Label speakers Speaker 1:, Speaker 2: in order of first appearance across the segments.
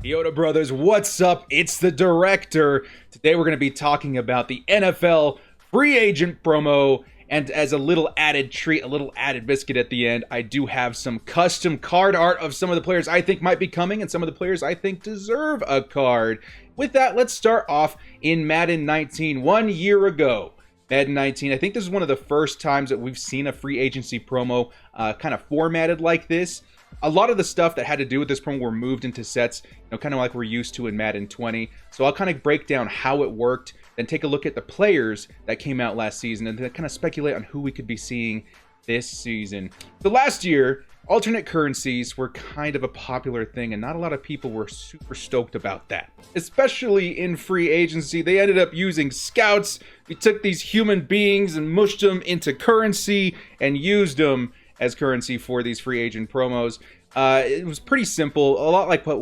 Speaker 1: Yoda Brothers, what's up? It's the director. Today we're going to be talking about the NFL free agent promo, and as a little added treat, a little added biscuit at the end, I do have some custom card art of some of the players I think might be coming and some of the players I think deserve a card. With that, let's start off in Madden 19, 1 year ago. Madden 19, I think this is one of the first times that we've seen a free agency promo kind of formatted like this. A lot of the stuff that had to do with this promo were moved into sets, kind of like we're used to in Madden 20. So I'll kind of break down how it worked, then take a look at the players that came out last season, and then kind of speculate on who we could be seeing this season. So last year, alternate currencies were kind of a popular thing, and not a lot of people were super stoked about that. Especially in free agency, they ended up using scouts. We took these human beings and mushed them into currency and used them as currency for these free agent promos. It was pretty simple, a lot like how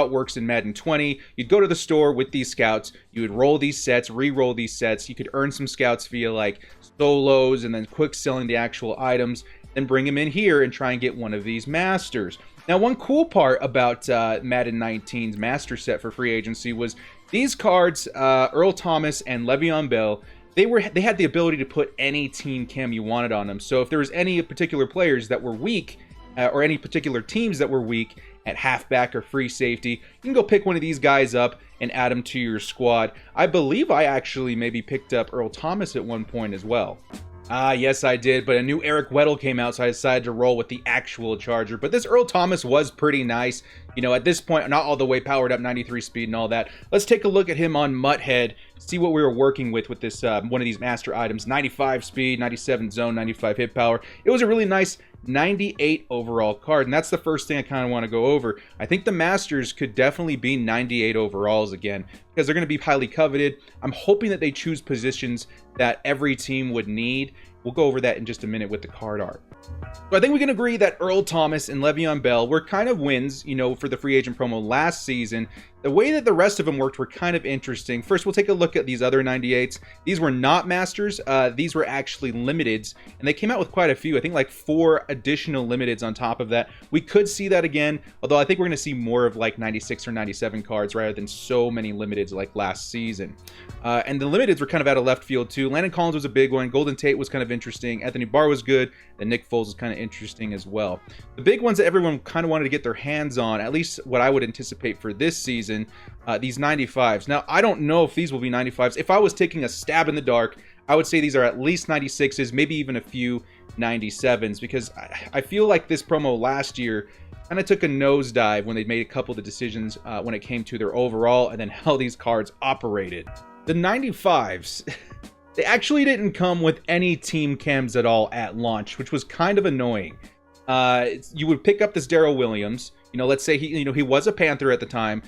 Speaker 1: it works in Madden 20. You'd go to the store with these scouts, you would roll these sets, re-roll these sets. You could earn some scouts via like solos and then quick selling the actual items, then bring them in here and try and get one of these masters. Now, one cool part about Madden 19's master set for free agency was these cards, Earl Thomas and Le'Veon Bell, they had the ability to put any team cam you wanted on them. So if there was any particular players that were weak, or any particular teams that were weak at halfback or free safety, you can go pick one of these guys up and add them to your squad. I believe I actually maybe picked up Earl Thomas at one point as well. Yes, I did, but a new Eric Weddle came out, so I decided to roll with the actual Charger. But this Earl Thomas was pretty nice. At this point, not all the way powered up, 93 speed and all that. Let's take a look at him on Mutthead, see what we were working with this one of these master items. 95 speed, 97 zone, 95 hit power. It was a really nice 98 overall card, and that's the first thing I kind of want to go over. I think the Masters could definitely be 98 overalls again, because they're going to be highly coveted. I'm hoping that they choose positions that every team would need. We'll go over that in just a minute with the card art. So I think we can agree that Earl Thomas and Le'Veon Bell were kind of wins, for the free agent promo last season. The way that the rest of them worked were kind of interesting. First, we'll take a look at these other 98s. These were not masters. These were actually limiteds, and they came out with quite a few. I think like 4 additional limiteds on top of that. We could see that again, although I think we're going to see more of like 96 or 97 cards rather than so many limiteds like last season. And the limiteds were kind of out of left field too. Landon Collins was a big one. Golden Tate was kind of interesting. Anthony Barr was good. And Nick Foles was kind of interesting as well. The big ones that everyone kind of wanted to get their hands on, at least what I would anticipate for this season, these 95s. Now, I don't know if these will be 95s. If I was taking a stab in the dark, I would say these are at least 96s, maybe even a few 97s, because I feel like this promo last year kind of took a nosedive when they made a couple of the decisions when it came to their overall and then how these cards operated. The 95s... They actually didn't come with any team cams at all at launch, which was kind of annoying. You would pick up this Darrell Williams. Let's say he was a Panther at the time.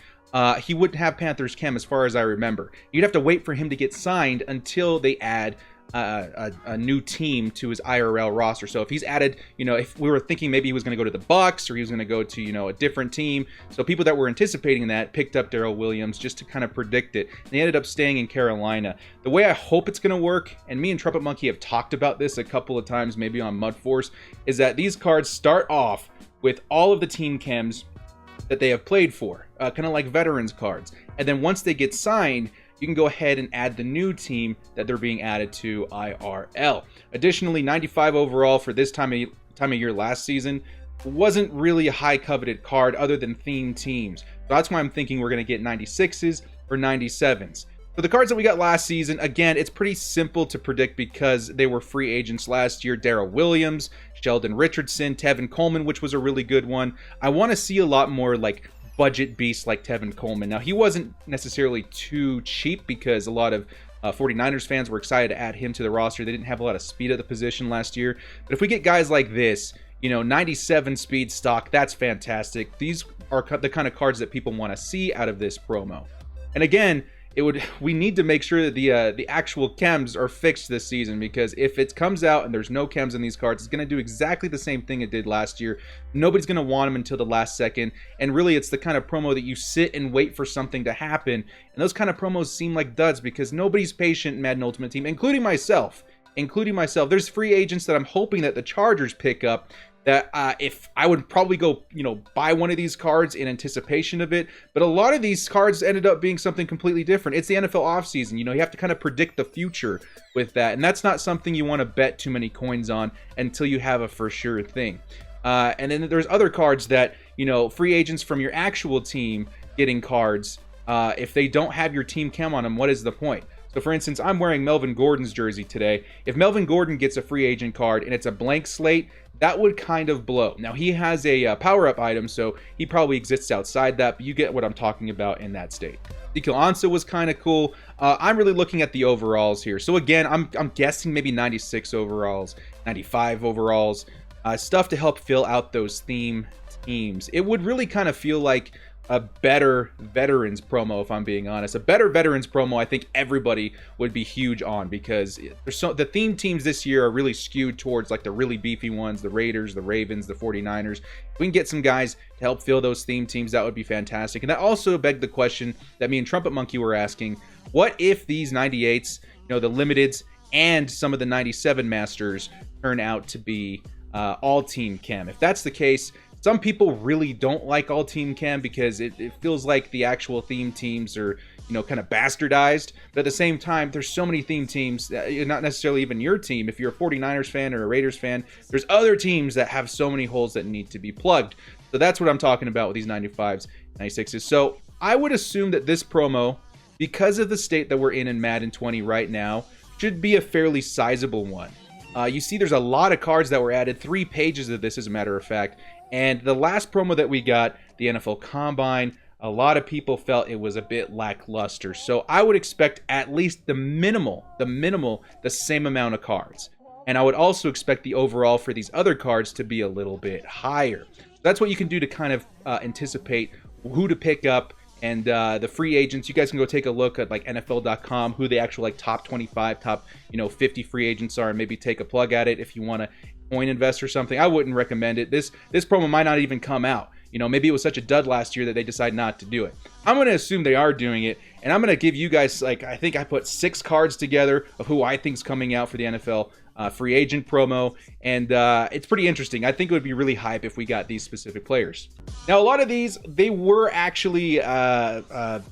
Speaker 1: He wouldn't have Panthers cam as far as I remember. You'd have to wait for him to get signed until they add a new team to his IRL roster. So if he's added, if we were thinking maybe he was going to go to the Bucks or he was going to go to, a different team. So people that were anticipating that picked up Darrell Williams just to kind of predict it. And he ended up staying in Carolina. The way I hope it's going to work, and me and Trumpet Monkey have talked about this a couple of times, maybe on Mud Force, is that these cards start off with all of the team chems that they have played for, kind of like veterans cards. And then once they get signed, you can go ahead and add the new team that they're being added to IRL. Additionally, 95 overall for this time of year last season wasn't really a high coveted card other than themed teams. So that's why I'm thinking we're going to get 96s or 97s. For the cards that we got last season, again, it's pretty simple to predict because they were free agents last year. Darrell Williams, Sheldon Richardson, Tevin Coleman, which was a really good one. I want to see a lot more like budget beasts like Tevin Coleman. Now, he wasn't necessarily too cheap because a lot of 49ers fans were excited to add him to the roster. They didn't have a lot of speed at the position last year. But if we get guys like this, 97 speed stock, that's fantastic. These are the kind of cards that people want to see out of this promo. And again, we need to make sure that the actual chems are fixed this season, because if it comes out and there's no chems in these cards, it's going to do exactly the same thing it did last year. Nobody's going to want them until the last second, and really it's the kind of promo that you sit and wait for something to happen, and those kind of promos seem like duds because nobody's patient in Madden Ultimate Team, including myself. There's free agents that I'm hoping that the Chargers pick up that if I would probably go, buy one of these cards in anticipation of it. But a lot of these cards ended up being something completely different. It's the NFL offseason. You have to kind of predict the future with that. And that's not something you want to bet too many coins on until you have a for sure thing. And then there's other cards that, free agents from your actual team getting cards. If they don't have your team chem on them, what is the point? So for instance, I'm wearing Melvin Gordon's jersey today. If Melvin Gordon gets a free agent card and it's a blank slate, that would kind of blow. Now, he has a power-up item, so he probably exists outside that, but you get what I'm talking about in that state. Ezekiel Ansah was kind of cool. I'm really looking at the overalls here. So again, I'm guessing maybe 96 overalls, 95 overalls, stuff to help fill out those theme teams. It would really kind of feel like a better veterans promo, if I'm being honest. A better veterans promo, I think everybody would be huge on, because the theme teams this year are really skewed towards like the really beefy ones, the Raiders, the Ravens, the 49ers. If we can get some guys to help fill those theme teams, that would be fantastic. And that also begged the question that me and Trumpet Monkey were asking: what if these 98s, the limiteds and some of the 97 masters turn out to be all team chem? If that's the case, some people really don't like all team chem because it feels like the actual theme teams are, kind of bastardized. But at the same time, there's so many theme teams, not necessarily even your team. If you're a 49ers fan or a Raiders fan, there's other teams that have so many holes that need to be plugged. So that's what I'm talking about with these 95s, 96s. So I would assume that this promo, because of the state that we're in Madden 20 right now, should be a fairly sizable one. You see there's a lot of cards that were added, 3 pages of this as a matter of fact. And the last promo that we got, the NFL Combine, a lot of people felt it was a bit lackluster. So I would expect at least the minimal, the same amount of cards. And I would also expect the overall for these other cards to be a little bit higher. So that's what you can do to kind of anticipate who to pick up. And the free agents, you guys can go take a look at like NFL.com, who the actual like top 25, top 50 free agents are, and maybe take a plug at it if you want to coin invest or something. I wouldn't recommend it. This promo might not even come out. Maybe it was such a dud last year that they decide not to do it. I'm going to assume they are doing it, and I'm going to give you guys, I think I put 6 cards together of who I think is coming out for the NFL free agent promo, and it's pretty interesting. I think it would be really hype if we got these specific players. Now, a lot of these, they were actually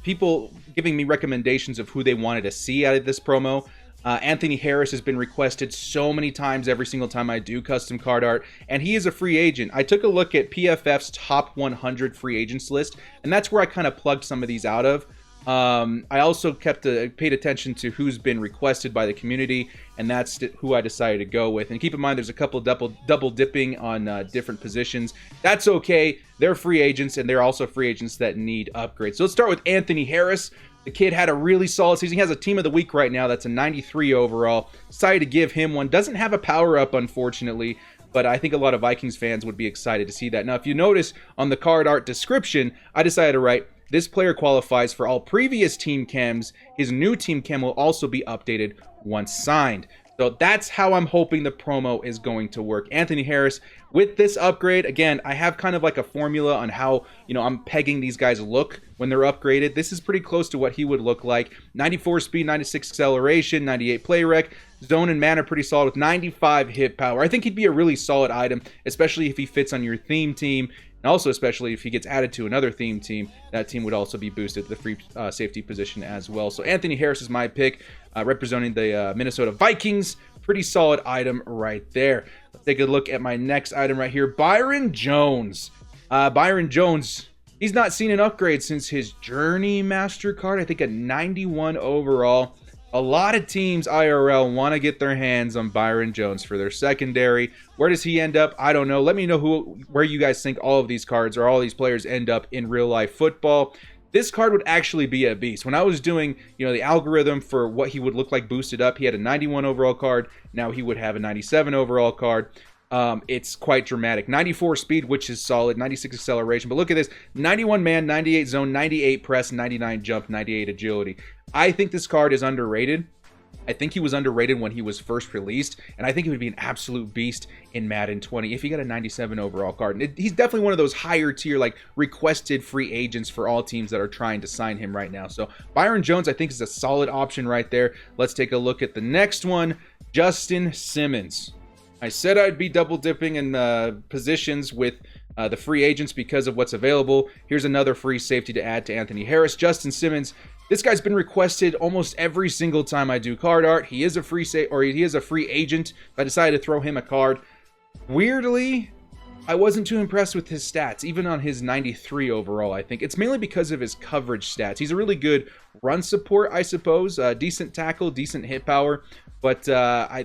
Speaker 1: people giving me recommendations of who they wanted to see out of this promo. Anthony Harris has been requested so many times every single time I do custom card art, and he is a free agent. I took a look at PFF's top 100 free agents list, and that's where I kind of plugged some of these out of. I also paid attention to who's been requested by the community, and that's who I decided to go with. And keep in mind, there's a couple double dipping on different positions. That's okay. They're free agents, and they're also free agents that need upgrades. So let's start with Anthony Harris. The kid had a really solid season. He has a team of the week right now. That's a 93 overall. Decided to give him one. Doesn't have a power up, unfortunately, but I think a lot of Vikings fans would be excited to see that. Now, if you notice on the card art description, I decided to write, this player qualifies for all previous team chems. His new team chem will also be updated once signed. So that's how I'm hoping the promo is going to work. Anthony Harris, with this upgrade, again, I have kind of like a formula on how, I'm pegging these guys look when they're upgraded. This is pretty close to what he would look like. 94 speed, 96 acceleration, 98 play rec. Zone and man are pretty solid with 95 hit power. I think he'd be a really solid item, especially if he fits on your theme team. And also, especially if he gets added to another theme team, that team would also be boosted to the free safety position as well. So Anthony Harris is my pick, representing the Minnesota Vikings. Pretty solid item right there. Let's take a look at my next item right here. Byron Jones. Byron Jones, he's not seen an upgrade since his Journey Master card. I think a 91 overall. A lot of teams IRL want to get their hands on Byron Jones for their secondary. Where does he end up? I don't know. Let me know where you guys think all of these cards or all these players end up in real life football. This card would actually be a beast. When I was doing, the algorithm for what he would look like boosted up, he had a 91 overall card. Now he would have a 97 overall card. It's quite dramatic. 94 speed, which is solid. 96 acceleration. But look at this. 91 man, 98 zone, 98 press, 99 jump, 98 agility. I think this card is underrated. I think he was underrated when he was first released, and I think he would be an absolute beast in Madden 20 if he got a 97 overall card. And he's definitely one of those higher tier, requested free agents for all teams that are trying to sign him right now. So Byron Jones, I think, is a solid option right there. Let's take a look at the next one, Justin Simmons. I said I'd be double dipping in positions with the free agents because of what's available. Here's another free safety to add to Anthony Harris. Justin Simmons. This guy's been requested almost every single time I do card art. He is a free he is a free agent. I decided to throw him a card. Weirdly, I wasn't too impressed with his stats, even on his 93 overall, I think. It's mainly because of his coverage stats. He's a really good run support, I suppose. Decent tackle, decent hit power. But I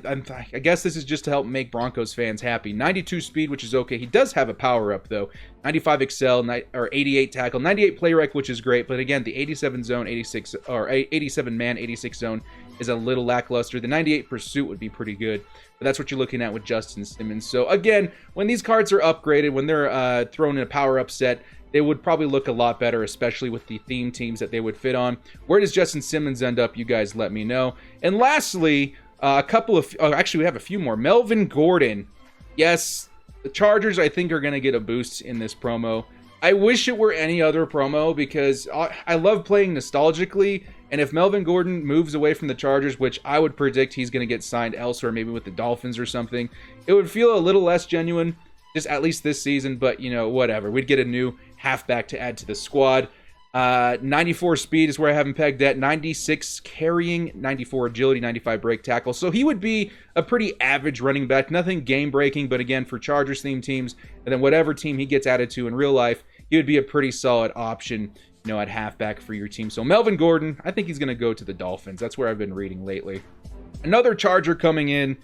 Speaker 1: guess this is just to help make Broncos fans happy. 92 speed, which is okay. He does have a power-up, though. 95 excel, or 88 tackle. 98 play rec, which is great. But again, the 87 zone, 86, or 87 man, 86 zone is a little lackluster. The 98 pursuit would be pretty good. But that's what you're looking at with Justin Simmons. So again, when these cards are upgraded, when they're thrown in a power-up set, they would probably look a lot better, especially with the theme teams that they would fit on. Where does Justin Simmons end up? You guys let me know. And lastly, a couple of... Oh, actually, we have a few more. Melvin Gordon. Yes, the Chargers, I think, are going to get a boost in this promo. I wish it were any other promo because I love playing nostalgically. And if Melvin Gordon moves away from the Chargers, which I would predict he's going to get signed elsewhere, maybe with the Dolphins or something, it would feel a little less genuine, just at least this season. But, you know, whatever. We'd get a new halfback to add to the squad. 94 speed is where I have him pegged at. 96 carrying, 94 agility, 95 break tackle. So he would be a pretty average running back. Nothing game breaking, but again, for Chargers themed teams, and then whatever team he gets added to in real life, he would be a pretty solid option, you know, at halfback for your team. So Melvin Gordon, I think he's going to go to the Dolphins. That's where I've been reading lately. Another Charger coming in.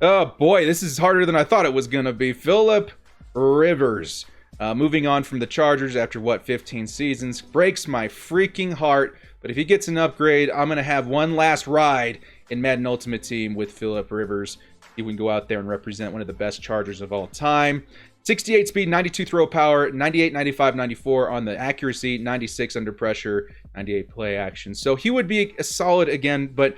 Speaker 1: Oh boy, this is harder than I thought it was going to be. Phillip Rivers. Moving on from the Chargers after, 15 seasons. Breaks my freaking heart. But if he gets an upgrade, I'm going to have one last ride in Madden Ultimate Team with Phillip Rivers. He can go out there and represent one of the best Chargers of all time. 68 speed, 92 throw power, 98, 95, 94 on the accuracy, 96 under pressure, 98 play action. So he would be a solid again, but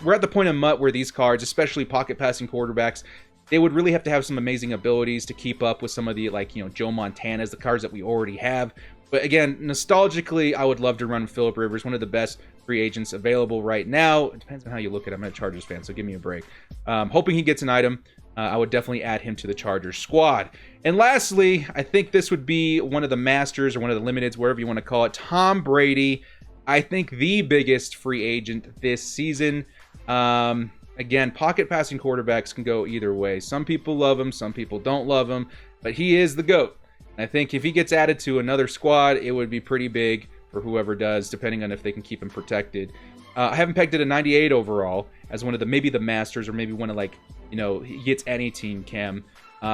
Speaker 1: we're at the point of MUT where these cards, especially pocket passing quarterbacks, they would really have to have some amazing abilities to keep up with some of the, like, you know, Joe Montana's, the cards that we already have. But again, nostalgically, I would love to run Phillip Rivers, one of the best free agents available right now. It depends on how you look at him. I'm a Chargers fan, so give me a break. Hoping he gets an item. I would definitely add him to the Chargers squad. And lastly, I think this would be one of the Masters or one of the Limiteds, wherever you want to call it. Tom Brady. I think the biggest free agent this season. Again, pocket passing quarterbacks can go either way. Some people love him, some people don't love him, but he is the GOAT. And I think if he gets added to another squad, it would be pretty big for whoever does, depending on if they can keep him protected. I haven't pegged it a 98 overall as one of the, maybe the Masters, or maybe one of, like, you know, he gets any team chem.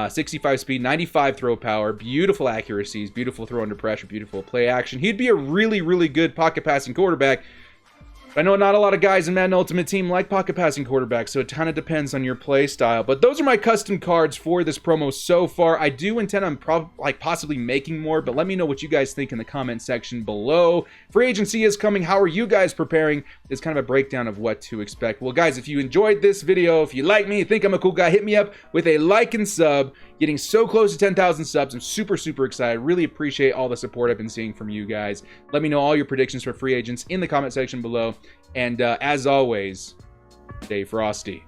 Speaker 1: 65 speed, 95 throw power, beautiful accuracies, beautiful throw under pressure, beautiful play action. He'd be a really, really good pocket passing quarterback. I know not a lot of guys in Madden Ultimate Team like pocket passing quarterbacks, so it kind of depends on your play style. But those are my custom cards for this promo so far. I do intend on possibly making more, but let me know what you guys think in the comment section below. Free agency is coming. How are you guys preparing? It's kind of a breakdown of what to expect. Well, guys, if you enjoyed this video, if you like me, think I'm a cool guy, hit me up with a like and sub. Getting so close to 10,000 subs. I'm super, super excited. Really appreciate all the support I've been seeing from you guys. Let me know all your predictions for free agents in the comment section below. And as always, stay frosty.